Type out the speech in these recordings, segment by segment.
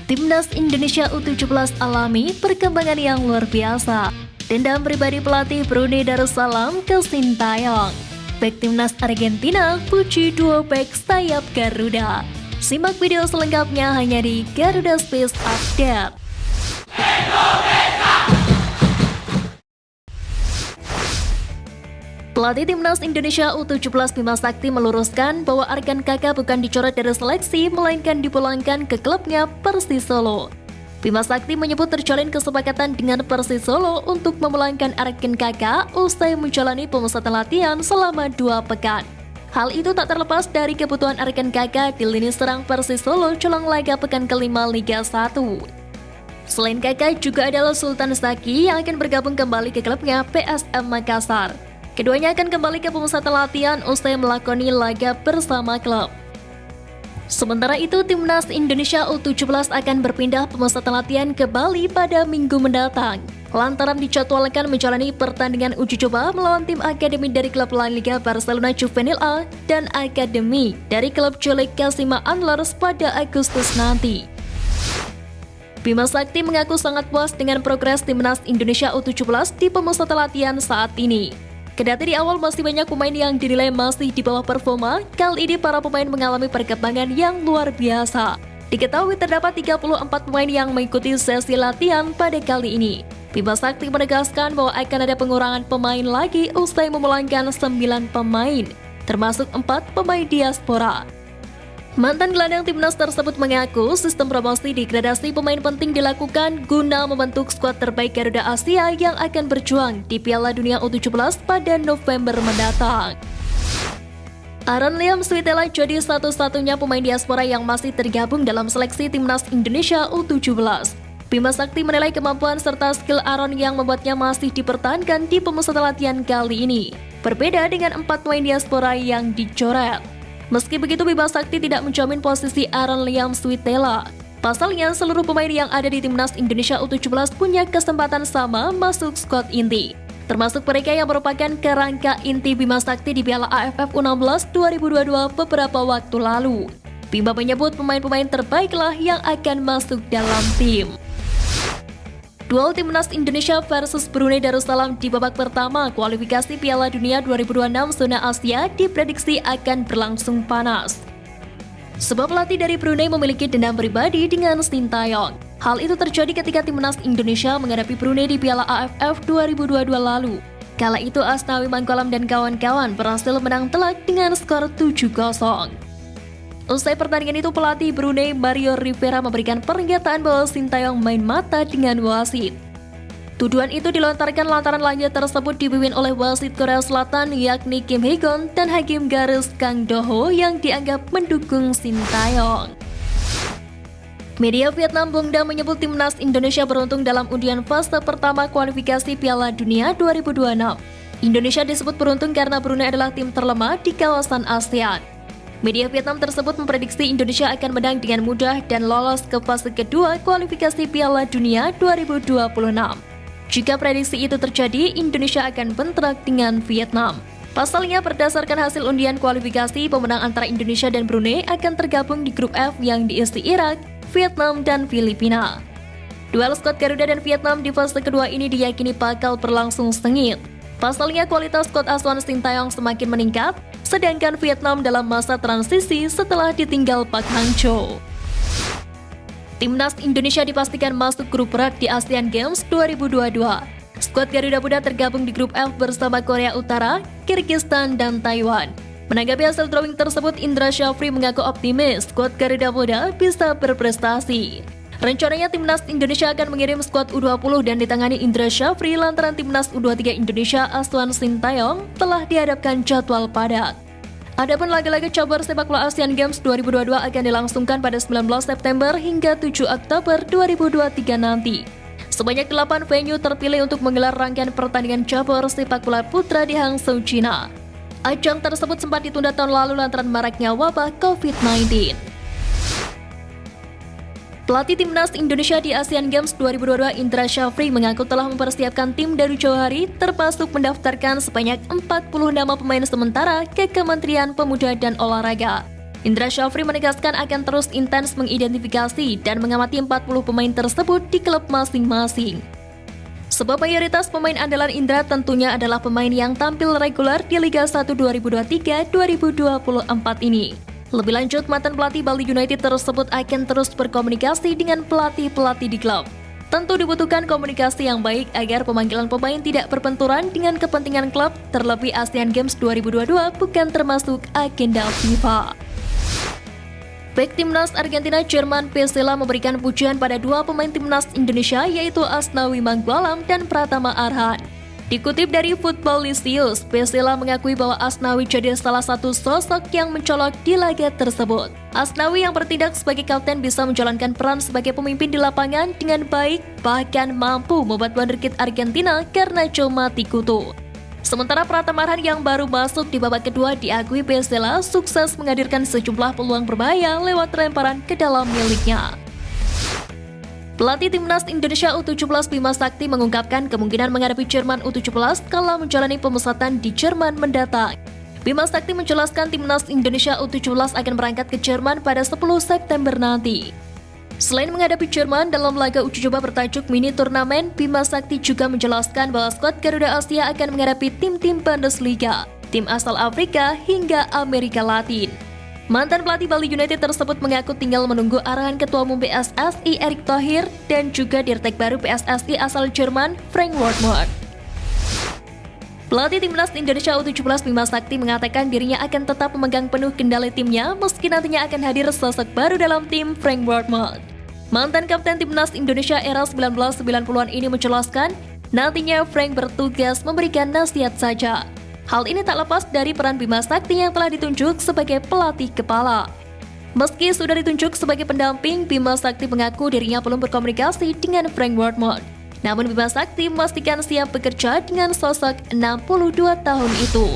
Timnas Indonesia U17 alami perkembangan yang luar biasa. Dendam pribadi pelatih Brunei Darussalam ke Sintayong. Bek Timnas Argentina puji duo bek sayap Garuda. Simak video selengkapnya hanya di Garuda Space Update. Pelatih Timnas Indonesia U17 Bima Sakti meluruskan bahwa Arkan Kakak bukan dicoret dari seleksi, melainkan dipulangkan ke klubnya Persis Solo. Bima Sakti menyebut terjalin kesepakatan dengan Persis Solo untuk memulangkan Arkan Kakak usai menjalani pemusatan latihan selama 2 pekan. Hal itu tak terlepas dari kebutuhan Arkan Kakak di lini serang Persis Solo jelang laga pekan kelima Liga 1. Selain Kakak, juga adalah Sultan Zaki yang akan bergabung kembali ke klubnya PSM Makassar. Keduanya akan kembali ke pemusatan latihan usai melakoni laga bersama klub. Sementara itu, Timnas Indonesia U17 akan berpindah pemusatan latihan ke Bali pada minggu mendatang, lantaran dijadwalkan menjalani pertandingan uji coba melawan tim akademi dari klub La Liga Barcelona Juvenil A dan akademi dari klub Julik Kasima Antlers pada Agustus nanti. Bima Sakti mengaku sangat puas dengan progres Timnas Indonesia U17 di pemusatan latihan saat ini. Kendati di awal masih banyak pemain yang dinilai masih di bawah performa, kali ini para pemain mengalami perkembangan yang luar biasa. Diketahui terdapat 34 pemain yang mengikuti sesi latihan pada kali ini. Bima Sakti menegaskan bahwa akan ada pengurangan pemain lagi usai memulangkan 9 pemain, termasuk 4 pemain diaspora. Mantan gelandang Timnas tersebut mengaku sistem promosi degradasi pemain penting dilakukan guna membentuk skuad terbaik Garuda Asia yang akan berjuang di Piala Dunia U17 pada November mendatang. Aaron Liam Switela jadi satu-satunya pemain diaspora yang masih tergabung dalam seleksi Timnas Indonesia U17. Bima Sakti menilai kemampuan serta skill Aaron yang membuatnya masih dipertahankan di pemusatan latihan kali ini, berbeda dengan 4 pemain diaspora yang dicoret. Meski begitu, Bima Sakti tidak menjamin posisi Aaron Liam Switela. Pasalnya, seluruh pemain yang ada di Timnas Indonesia U17 punya kesempatan sama masuk skuad inti, termasuk mereka yang merupakan kerangka inti Bima Sakti di Piala AFF U16 2022 beberapa waktu lalu. Bima menyebut pemain-pemain terbaiklah yang akan masuk dalam tim. Duel Timnas Indonesia versus Brunei Darussalam di babak pertama kualifikasi Piala Dunia 2026 zona Asia diprediksi akan berlangsung panas. Sebab pelatih dari Brunei memiliki dendam pribadi dengan Sintayong. Hal itu terjadi ketika Timnas Indonesia menghadapi Brunei di Piala AFF 2022 lalu. Kala itu Asnawi Mangkulam dan kawan-kawan berhasil menang telak dengan skor 7-0. Usai pertandingan itu, pelatih Brunei Mario Rivera memberikan pernyataan bahwa Sintayong main mata dengan wasit. Tuduhan itu dilontarkan lantaran laga tersebut dipimpin oleh wasit Korea Selatan yakni Kim Hee-gon dan hakim garis Kang Do-ho yang dianggap mendukung Sintayong. Media Vietnam Bongda menyebut Timnas Indonesia beruntung dalam undian fase pertama kualifikasi Piala Dunia 2026. Indonesia disebut beruntung karena Brunei adalah tim terlemah di kawasan ASEAN. Media Vietnam tersebut memprediksi Indonesia akan menang dengan mudah dan lolos ke fase kedua kualifikasi Piala Dunia 2026. Jika prediksi itu terjadi, Indonesia akan bentrok dengan Vietnam. Pasalnya, berdasarkan hasil undian kualifikasi, pemenang antara Indonesia dan Brunei akan tergabung di grup F yang diisi Irak, Vietnam, dan Filipina. Duel skuad Garuda dan Vietnam di fase kedua ini diyakini bakal berlangsung sengit. Pasalnya, kualitas skuad asuhan Sintayong semakin meningkat, sedangkan Vietnam dalam masa transisi setelah ditinggal Park Hang-seo. Timnas Indonesia dipastikan masuk grup berat di Asian Games 2022. Skuad Garuda Muda tergabung di grup F bersama Korea Utara, Kyrgyzstan, dan Taiwan. Menanggapi hasil drawing tersebut, Indra Syafri mengaku optimis skuad Garuda Muda bisa berprestasi. Rencananya Timnas Indonesia akan mengirim skuad U20 dan ditangani Indra Syafri lantaran Timnas U23 Indonesia asuhan Sintayong telah dihadapkan jadwal padat. Adapun laga-laga cabur sepak bola Asian Games 2022 akan dilangsungkan pada 19 September hingga 7 Oktober 2023 nanti. Sebanyak 8 venue terpilih untuk menggelar rangkaian pertandingan cabur sepak bola putra di Hangzhou, China. Ajang tersebut sempat ditunda tahun lalu lantaran maraknya wabah COVID-19. Pelatih Timnas Indonesia di Asian Games 2022 Indra Syafri mengaku telah mempersiapkan tim dari jauh hari, termasuk mendaftarkan sebanyak 40 nama pemain sementara ke Kementerian Pemuda dan Olahraga. Indra Syafri menegaskan akan terus intens mengidentifikasi dan mengamati 40 pemain tersebut di klub masing-masing. Sebab mayoritas pemain andalan Indra tentunya adalah pemain yang tampil reguler di Liga 1 2023-2024 ini. Lebih lanjut, mantan pelatih Bali United tersebut akan terus berkomunikasi dengan pelatih-pelatih di klub. Tentu dibutuhkan komunikasi yang baik agar pemanggilan pemain tidak berbenturan dengan kepentingan klub, terlebih Asian Games 2022 bukan termasuk agenda FIFA. Bek Timnas Argentina Jerman Pesela memberikan pujian pada dua pemain Timnas Indonesia yaitu Asnawi Mangkualam dan Pratama Arhan. Dikutip dari Footballicious, Pesela mengakui bahwa Asnawi jadi salah satu sosok yang mencolok di laga tersebut. Asnawi yang bertindak sebagai kapten bisa menjalankan peran sebagai pemimpin di lapangan dengan baik, bahkan mampu membuat wonderkid Argentina karena cuma dikutu. Sementara Pratama Arhan yang baru masuk di babak kedua diakui Pesela sukses menghadirkan sejumlah peluang berbahaya lewat lemparan ke dalam miliknya. Pelatih Timnas Indonesia U17 Bima Sakti mengungkapkan kemungkinan menghadapi Jerman U17 kala menjalani pemusatan di Jerman mendatang. Bima Sakti menjelaskan Timnas Indonesia U17 akan berangkat ke Jerman pada 10 September nanti. Selain menghadapi Jerman dalam laga uji coba bertajuk mini turnamen, Bima Sakti juga menjelaskan bahwa skuad Garuda Asia akan menghadapi tim-tim Bundesliga, tim asal Afrika hingga Amerika Latin. Mantan pelatih Bali United tersebut mengaku tinggal menunggu arahan Ketua Umum PSSI Erick Thohir dan juga Dirtek baru PSSI asal Jerman Frank Wortmann. Pelatih Timnas Indonesia U17 Bima Sakti mengatakan dirinya akan tetap memegang penuh kendali timnya meski nantinya akan hadir sosok baru dalam tim Frank Wortmann. Mantan Kapten Timnas Indonesia era 1990-an ini menjelaskan nantinya Frank bertugas memberikan nasihat saja. Hal ini tak lepas dari peran Bima Sakti yang telah ditunjuk sebagai pelatih kepala. Meski sudah ditunjuk sebagai pendamping, Bima Sakti mengaku dirinya belum berkomunikasi dengan Frank Wortmann. Namun Bima Sakti memastikan siap bekerja dengan sosok 62 tahun itu.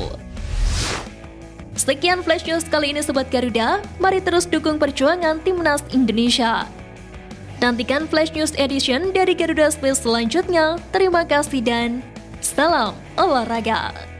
Sekian Flash News kali ini Sobat Garuda, mari terus dukung perjuangan Timnas Indonesia. Nantikan Flash News Edition dari Garuda Space selanjutnya. Terima kasih dan salam olahraga.